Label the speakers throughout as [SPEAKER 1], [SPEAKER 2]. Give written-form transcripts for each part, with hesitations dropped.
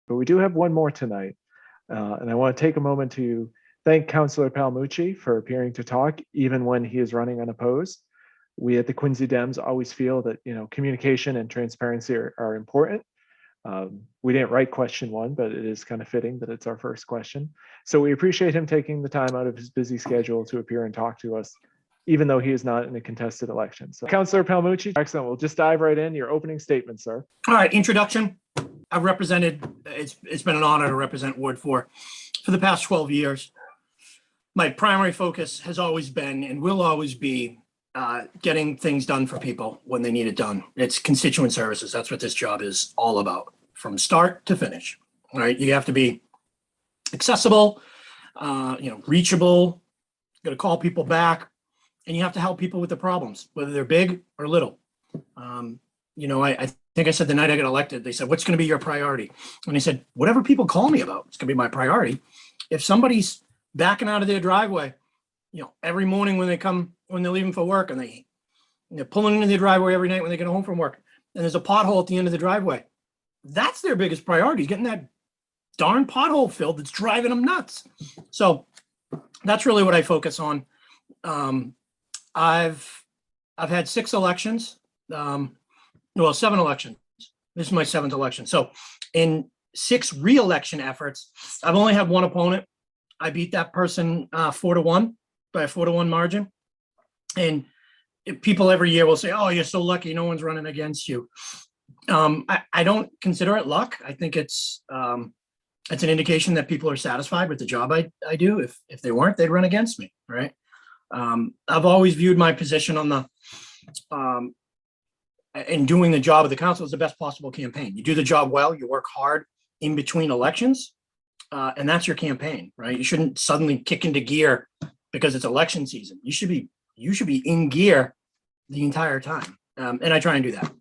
[SPEAKER 1] but we do have one more tonight. And I want to take a moment to thank Councilor Palmucci for appearing to talk, even when he is running unopposed. We at the Quincy Dems always feel that communication and transparency are important. We didn't write question one, but it is kind of fitting that it's our first question. So we appreciate him taking the time out of his busy schedule to appear and talk to us, even though he is not in a contested election. So Councilor Palmucci, excellent. We'll just dive right in. Your opening statement, sir.
[SPEAKER 2] All right, introduction. I've represented, it's been an honor to represent Ward 4 for the past 12 years. My primary focus has always been and will always be getting things done for people when they need it done. It's constituent services. That's what this job is all about, from start to finish. All right, you have to be accessible, reachable. You got to call people back, and you have to help people with the problems, whether they're big or little. I think I said the night I got elected, they said, "What's going to be your priority?" And I said, "Whatever people call me about, it's going to be my priority." If somebody's backing out of their driveway, every morning when they're leaving for work, and they're pulling into their driveway every night when they get home from work, and there's a pothole at the end of the driveway, that's their biggest priority, is getting that darn pothole filled that's driving them nuts. So that's really what I focus on. I've had 6 elections, 7 elections. This is my 7th election. So in 6 re-election efforts, I've only had 1 opponent. I beat that person 4-1 by a 4-1 margin. And people every year will say, "Oh, you're so lucky, no one's running against you." I don't consider it luck. I think it's an indication that people are satisfied with the job I do. If they weren't, they'd run against me, right? I've always viewed my position on the in doing the job of the council as the best possible campaign. You do the job well, you work hard in between elections, and that's your campaign, right? You shouldn't suddenly kick into gear because it's election season. You should be in gear the entire time, and I try and do that.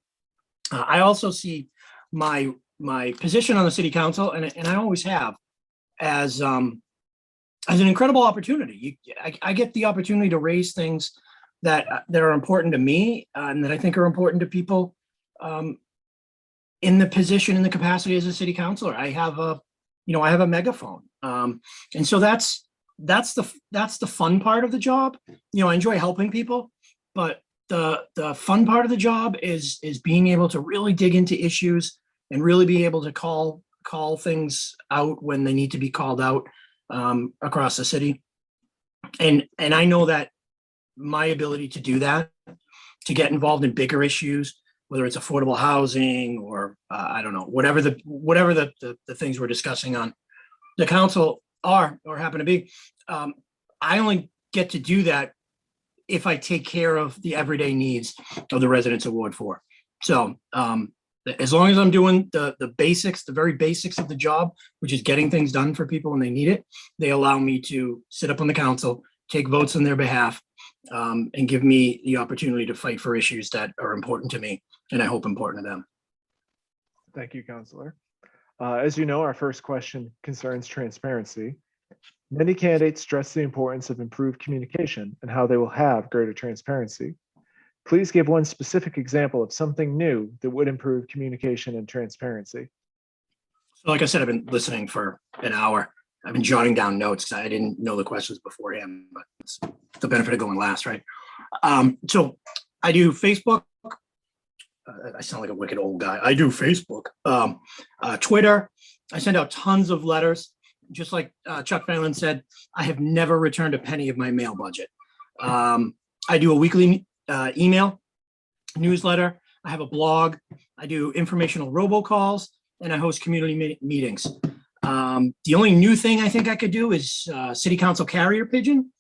[SPEAKER 2] I also see my position on the city council, and I always have, as an incredible opportunity. I get the opportunity to raise things that are important to me, and that I think are important to people in the position, in the capacity as a city councilor. I have a megaphone, and so that's the fun part of the job. I enjoy helping people, but the fun part of the job is being able to really dig into issues and really be able to call things out when they need to be called out across the city. And I know that my ability to do that, to get involved in bigger issues, whether it's affordable housing or I don't know, whatever the things we're discussing on the council are or happen to be, I only get to do that if I take care of the everyday needs of the residents of Ward 4. So as long as I'm doing the basics, the very basics of the job, which is getting things done for people when they need it, they allow me to sit up on the council, take votes on their behalf, and give me the opportunity to fight for issues that are important to me and I hope important to them.
[SPEAKER 1] Thank you, Councilor. As you know, our first question concerns transparency. Many candidates stress the importance of improved communication and how they will have greater transparency. Please give one specific example of something new that would improve communication and transparency.
[SPEAKER 2] So like I said, I've been listening for an hour. I've been jotting down notes because I didn't know the questions beforehand, but it's the benefit of going last, right? So I do Facebook. I sound like a wicked old guy. I do Facebook. Twitter. I send out tons of letters. Just like Chuck Phelan said, I have never returned a penny of my mail budget. I do a weekly email newsletter. I have a blog. I do informational robocalls, and I host community meetings. The only new thing I think I could do is city council carrier pigeon,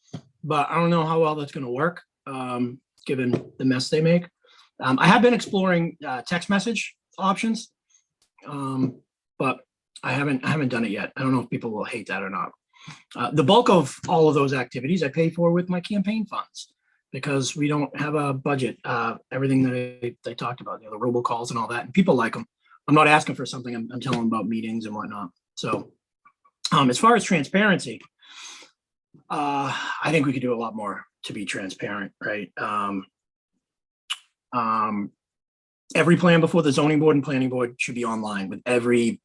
[SPEAKER 2] but I don't know how well that's going to work given the mess they make. I have been exploring text message options, but I haven't done it yet. I don't know if people will hate that or not. The bulk of all of those activities I pay for with my campaign funds because we don't have a budget. Everything that they talked about, the robocalls and all that, and people like them. I'm not asking for something. I'm telling them about meetings and whatnot. So as far as transparency, I think we could do a lot more to be transparent, right? every plan before the zoning board and planning board should be online with every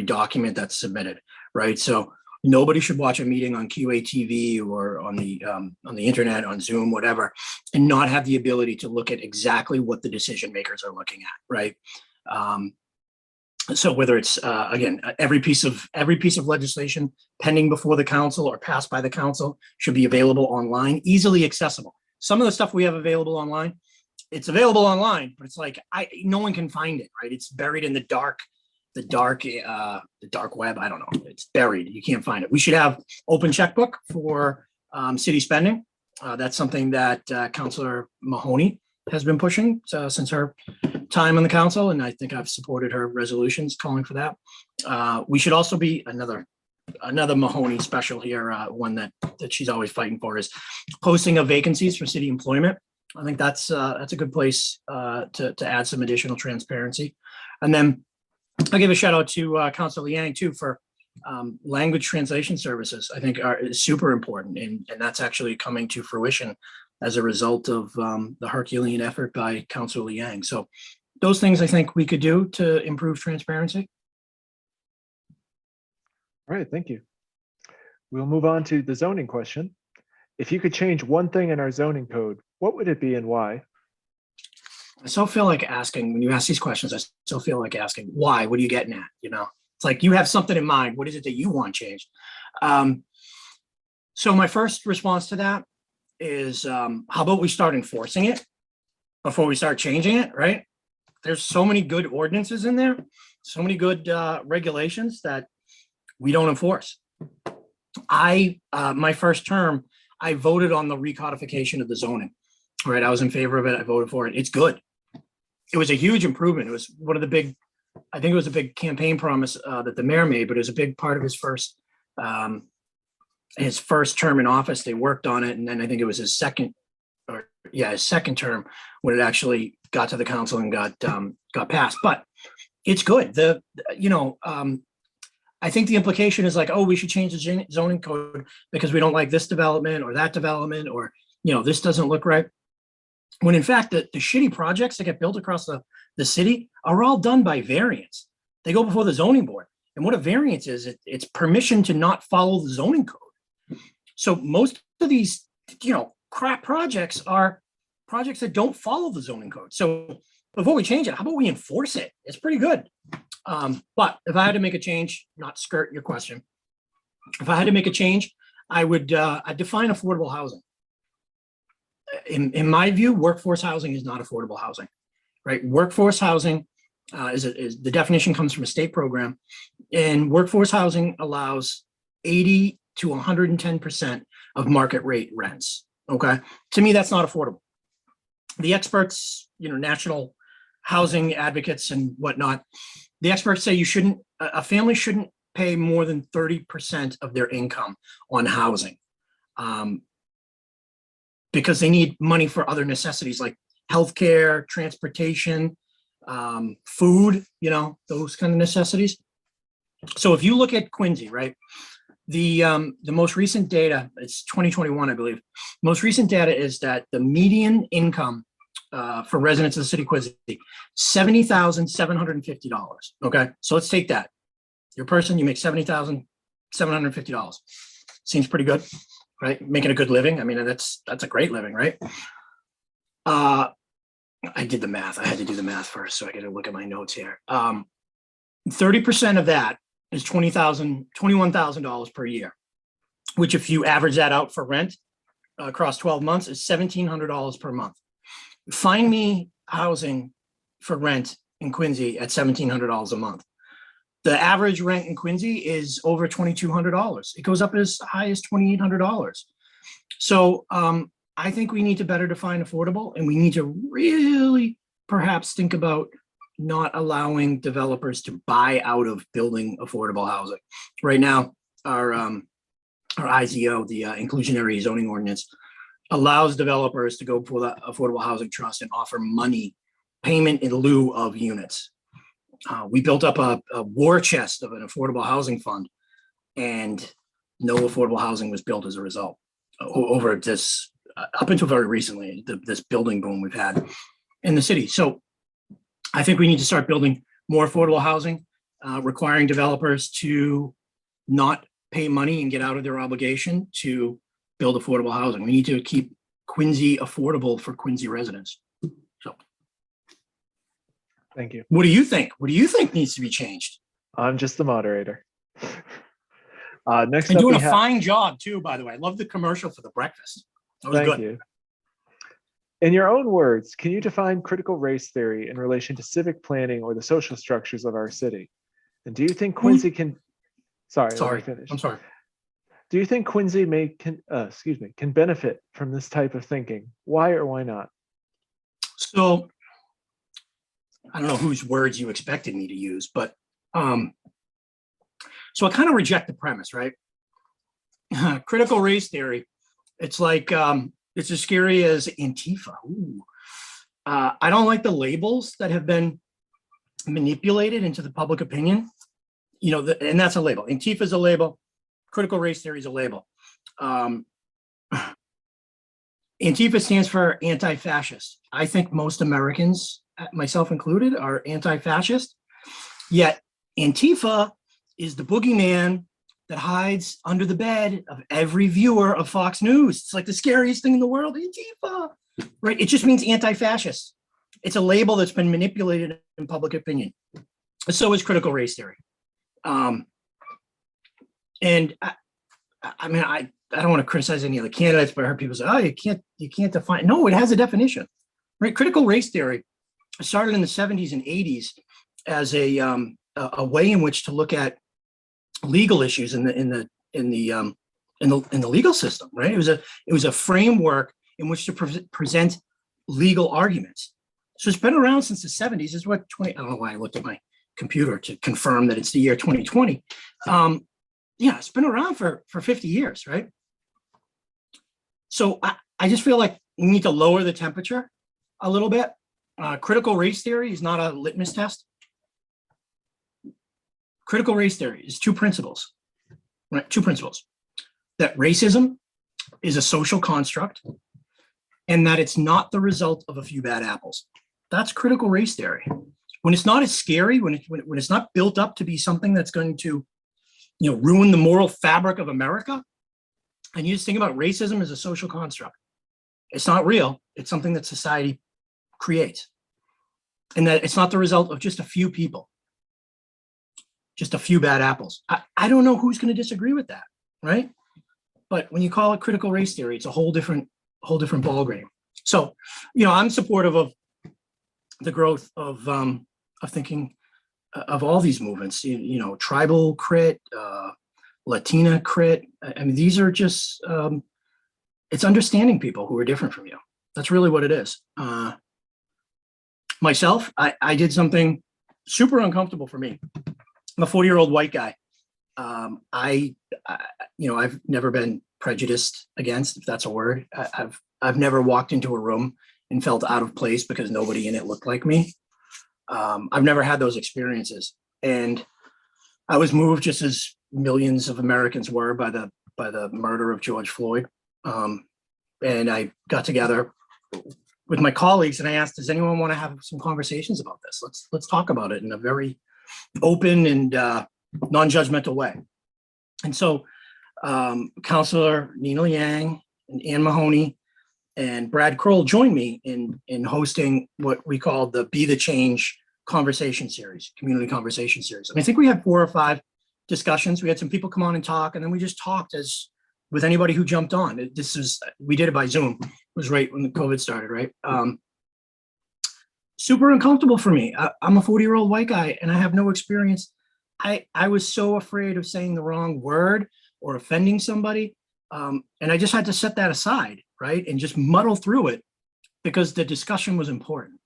[SPEAKER 2] document that's submitted, right? So nobody should watch a meeting on QATV or on the internet, on Zoom, whatever, and not have the ability to look at exactly what the decision makers are looking at, right? So whether it's again, every piece of legislation pending before the council or passed by the council should be available online, easily accessible. Some of the stuff we have available online, it's available online, but it's like no one can find it, right? It's buried in the dark web. I don't know. It's buried. You can't find it. We should have open checkbook for city spending. That's something that Councilor Mahoney has been pushing since her time on the council, and I think I've supported her resolutions calling for that. We should also be another Mahoney special here. One that she's always fighting for is posting of vacancies for city employment. I think that's a good place to add some additional transparency. And then I'll give a shout out to Councilor Liang too for language translation services. I think is super important, and that's actually coming to fruition as a result of the Herculean effort by Councilor Liang. So those things I think we could do to improve transparency.
[SPEAKER 1] All right, thank you. We'll move on to the zoning question. If you could change one thing in our zoning code, what would it be and why?
[SPEAKER 2] I still feel like asking, when you ask these questions, I still feel like asking, why? What are you getting at? You know, it's like you have something in mind. What is it that you want changed? So my first response to that is, how about we start enforcing it before we start changing it, right? There's so many good ordinances in there, so many good regulations that we don't enforce. My first term, I voted on the recodification of the zoning, right? I was in favor of it. I voted for it. It's good. It was a huge improvement. It was one of the big, I think it was a big campaign promise that the mayor made, but it was a big part of his first term in office. They worked on it. And then I think it was his second term when it actually got to the council and got passed, but it's good. I think the implication is like, oh, we should change the zoning code because we don't like this development or that development, or, this doesn't look right. When in fact, the shitty projects that get built across the city are all done by variance. They go before the zoning board. And what a variance is, it's permission to not follow the zoning code. So most of these, crap projects are projects that don't follow the zoning code. So before we change it, how about we enforce it? It's pretty good. But if I had to make a change, not skirt your question, if I had to make a change, I would I'd define affordable housing. In my view, workforce housing is not affordable housing, right? Workforce housing is the definition comes from a state program, and workforce housing allows 80 to 110% of market rate rents. Okay, to me, that's not affordable. The experts, national housing advocates and whatnot, the experts say a family shouldn't pay more than 30% of their income on housing. Because they need money for other necessities like healthcare, transportation, food, those kind of necessities. So if you look at Quincy, right, the most recent data, it's 2021, I believe. Most recent data is that the median income for residents of the city of Quincy, $70,750. Okay, so let's take that. Your person, you make $70,750. Seems pretty good, right? Making a good living. I mean, that's a great living, right? I did the math. I had to do the math first, so I got to look at my notes here. 30% of that is $21,000 per year, which if you average that out for rent across 12 months is $1,700 per month. Find me housing for rent in Quincy at $1,700 a month. The average rent in Quincy is over $2,200. It goes up as high as $2,800. So I think we need to better define affordable, and we need to really perhaps think about not allowing developers to buy out of building affordable housing. Right now, our IZO, the inclusionary zoning ordinance, allows developers to go for the Affordable Housing Trust and offer money payment in lieu of units. We built up a war chest of an affordable housing fund, and no affordable housing was built as a result. Over this, up until very recently, this building boom we've had in the city. So I think we need to start building more affordable housing, requiring developers to not pay money and get out of their obligation to build affordable housing. We need to keep Quincy affordable for Quincy residents. So,
[SPEAKER 1] Thank you.
[SPEAKER 2] what do you think? What do you think needs to be changed?
[SPEAKER 1] I'm just the moderator. Next
[SPEAKER 2] And
[SPEAKER 1] up,
[SPEAKER 2] doing
[SPEAKER 1] we
[SPEAKER 2] a
[SPEAKER 1] have.
[SPEAKER 2] fine job too, by the way. I love the commercial for the breakfast. That was
[SPEAKER 1] Thank
[SPEAKER 2] good.
[SPEAKER 1] you. In your own words, can you define critical race theory in relation to civic planning or the social structures of our city? And do you think Quincy can? Sorry, let me
[SPEAKER 2] Sorry,
[SPEAKER 1] finish.
[SPEAKER 2] I'm sorry.
[SPEAKER 1] Do you think Quincy can benefit from this type of thinking? Why or why not?
[SPEAKER 2] So I don't know whose words you expected me to use, but so I kind of reject the premise, right? Critical race theory. It's like it's as scary as Antifa. Ooh. I don't like the labels that have been manipulated into the public opinion. You know, and that's a label. Antifa is a label. Critical race theory is a label. Antifa stands for anti-fascist. I think most Americans, myself included, are anti-fascist. Yet Antifa is the boogeyman that hides under the bed of every viewer of Fox News. It's like the scariest thing in the world, Antifa, right? It just means anti-fascist. It's a label that's been manipulated in public opinion. So is critical race theory. And I mean, I don't want to criticize any of the candidates, but I heard people say, "Oh, you can't define." No, it has a definition, right? Critical race theory started in the 70s and 80s as a way in which to look at legal issues in the legal system, right? It was a framework in which to present legal arguments. So it's been around since the 70s. Is what 20? I don't know why I looked at my computer to confirm that it's the year 2020. Yeah, it's been around for 50 years, right? So I just feel like we need to lower the temperature a little bit. Critical race theory is not a litmus test. Critical race theory is two principles, right? Two principles: that racism is a social construct and that it's not the result of a few bad apples. That's critical race theory. When it's not as scary, when it's not built up to be something that's going to, you know, ruin the moral fabric of America, and you just think about racism as a social construct. It's not real. It's something that society creates, and that it's not the result of just a few people, just a few bad apples. I don't know who's going to disagree with that, right? But when you call it critical race theory, it's a whole different ballgame. So, you know, I'm supportive of the growth of thinking of all these movements. You know, tribal crit, Latina crit. I mean, these are just it's understanding people who are different from you. That's really what it is. Myself, I did something super uncomfortable for me. I'm a 40-year-old white guy. You know, I've never been prejudiced against, if that's a word. I've never walked into a room and felt out of place because nobody in it looked like me. I've never had those experiences, and I was moved, just as millions of Americans were, by the murder of George Floyd. And I got together with my colleagues and I asked, does anyone want to have some conversations about this? Let's talk about it in a very open and non-judgmental way. And so Councilor Nina Yang and Ann Mahoney and Brad Kroll joined me in hosting what we called the Be the Change conversation series, community conversation series. And I think we had 4 or 5 discussions. We had some people come on and talk, and then we just talked as with anybody who jumped on. We did it by Zoom. It was right when the COVID started, right? Super uncomfortable for me. I'm a 40-year-old white guy and I have no experience. I was so afraid of saying the wrong word or offending somebody. And I just had to set that aside, right? And just muddle through it because the discussion was important.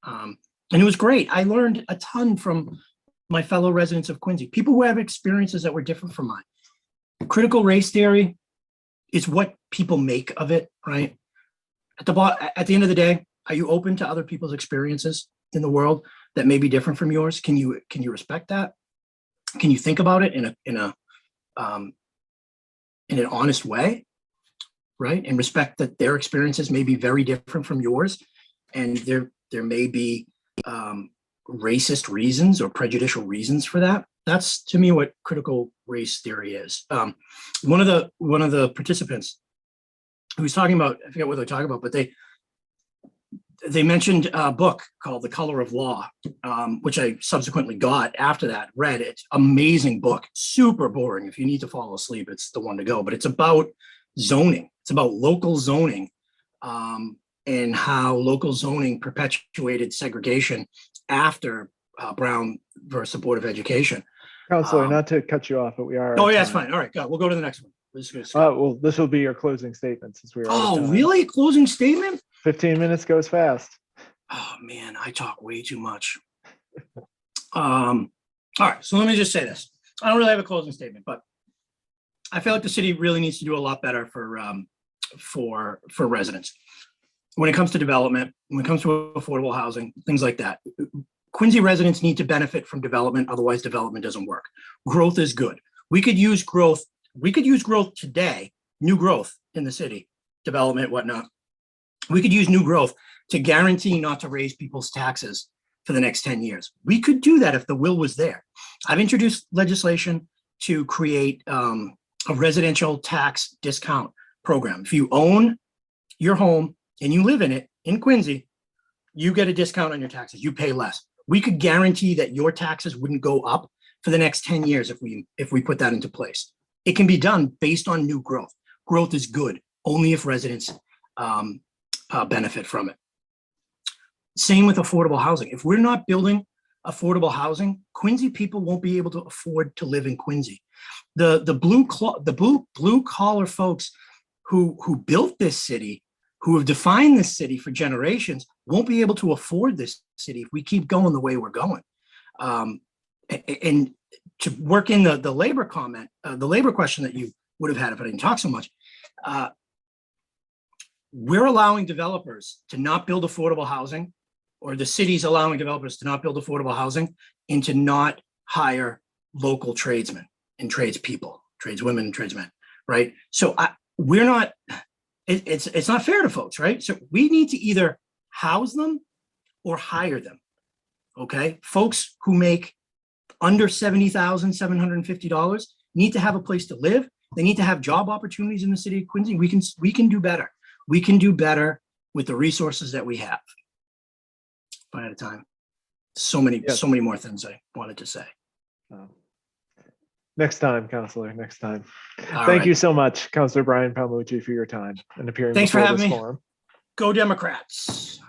[SPEAKER 2] And it was great. I learned a ton from my fellow residents of Quincy, people who have experiences that were different from mine. Critical race theory is what people make of it, right? At the end of the day, are you open to other people's experiences in the world that may be different from yours? Can you respect that? Can you think about it in an honest way, right? And respect that their experiences may be very different from yours, and there may be racist reasons or prejudicial reasons for that. That's to me what critical race theory is. One of the participants who was talking about, I forget what they're talking about, but they mentioned a book called The Color of Law, which I subsequently got after that, read it. Amazing book, super boring. If you need to fall asleep, it's the one to go, but it's about zoning. It's about local zoning and how local zoning perpetuated segregation after Brown versus the Board of Education.
[SPEAKER 1] Counselor, not to cut you off, but we are.
[SPEAKER 2] Oh, yeah, it's fine. All right, go. We'll go to the next one.
[SPEAKER 1] Well, this will be your closing statement since we are.
[SPEAKER 2] Oh, really? Closing statement?
[SPEAKER 1] 15 minutes goes fast.
[SPEAKER 2] Oh man, I talk way too much. All right, so let me just say this. I don't really have a closing statement, but I feel like the city really needs to do a lot better for residents when it comes to development, when it comes to affordable housing, things like that. Quincy residents need to benefit from development, otherwise development doesn't work. Growth is good. We could use growth. We could use growth today, new growth in the city, development, whatnot. We could use new growth to guarantee not to raise people's taxes for the next 10 years. We could do that if the will was there. I've introduced legislation to create a residential tax discount program. If you own your home and you live in it in Quincy, you get a discount on your taxes. You pay less. We could guarantee that your taxes wouldn't go up for the next 10 years if we put that into place. It can be done based on new growth. Growth is good only if residents benefit from it. Same with affordable housing. If we're not building affordable housing, Quincy people won't be able to afford to live in Quincy. The blue collar folks who built this city, who have defined this city for generations, won't be able to afford this city if we keep going the way we're going. And to work in the labor comment, the labor question that you would have had if I didn't talk so much, we're allowing developers to not build affordable housing, or the city's allowing developers to not build affordable housing and to not hire local tradesmen and tradespeople, tradeswomen and tradesmen, right? So we're not, it's not fair to folks, right? So we need to either house them or hire them, okay? Folks who make under $70,750 need to have a place to live. They need to have job opportunities in the city of Quincy. We can do better. We can do better with the resources that we have. One at a time. So many more things I wanted to say.
[SPEAKER 1] Next time, Counselor, next time.
[SPEAKER 2] Thank
[SPEAKER 1] you so much, Counselor Brian Palmucci, for your time and appearing
[SPEAKER 2] Thanks for
[SPEAKER 1] before
[SPEAKER 2] having
[SPEAKER 1] this
[SPEAKER 2] me.
[SPEAKER 1] forum.
[SPEAKER 2] Go Democrats.